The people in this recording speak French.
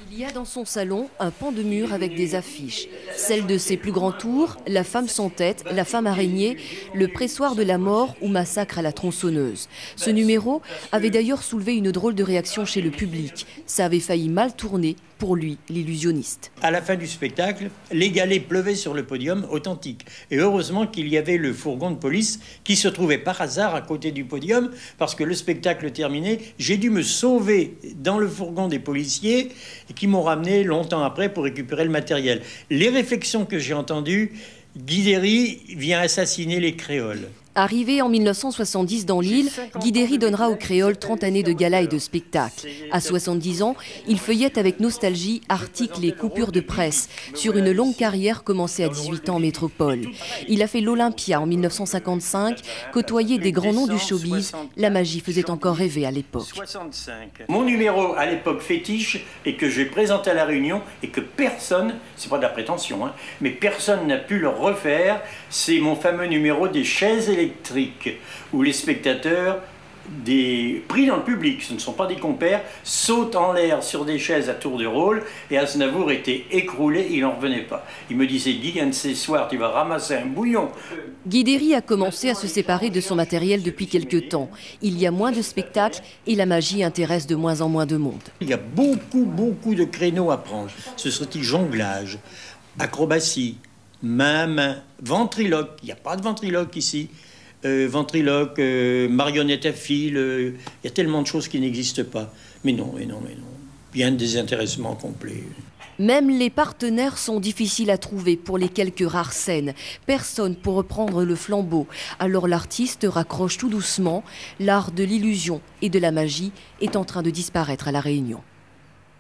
Il y a dans son salon un pan de mur avec des affiches. Celle de ses plus grands tours, La femme sans tête, La femme araignée, Le pressoir de la mort ou Massacre à la tronçonneuse. Ce numéro avait d'ailleurs soulevé une drôle de réaction chez le public. Ça avait failli mal tourner pour lui, l'illusionniste. À la fin du spectacle, les galets pleuvaient sur le podium authentique. Et heureusement qu'il y avait le fourgon de police qui se trouvait par hasard à côté du podium, parce que le spectacle terminé, j'ai dû me sauver dans le fourgon des policiers qui m'ont ramené longtemps après pour récupérer le matériel. Les réflexions que j'ai entendues, Guideri vient assassiner les créoles. Arrivé en 1970 dans l'île, Guideri donnera aux créoles 30 années de gala et de spectacle. À 70 ans, il feuillette avec nostalgie articles et coupures de presse sur une longue carrière commencée à 18 ans en métropole. Il a fait l'Olympia en 1955, côtoyé des grands noms du showbiz. La magie faisait encore rêver à l'époque. Mon numéro à l'époque fétiche et que j'ai présenté à la Réunion et que personne, c'est pas de la prétention, mais personne n'a pu le refaire, c'est mon fameux numéro des chaises électriques où les spectateurs, pris dans le public, ce ne sont pas des compères, sautent en l'air sur des chaises à tour de rôle et Aznavour était écroulé, il n'en revenait pas. Il me disait, Guy, un de ces soirs, tu vas ramasser un bouillon. Guideri a commencé à se séparer de son matériel depuis quelques temps. Il y a moins de spectacles et la magie intéresse de moins en moins de monde. Il y a beaucoup de créneaux à prendre. Ce serait jonglage, acrobatie, main, ventriloque. Il n'y a pas de ventriloque ici. Ventriloque, marionnette à fil, il y a tellement de choses qui n'existent pas. Mais non. Il y a un désintéressement complet. Même les partenaires sont difficiles à trouver pour les quelques rares scènes. Personne pour reprendre le flambeau. Alors l'artiste raccroche tout doucement. L'art de l'illusion et de la magie est en train de disparaître à La Réunion.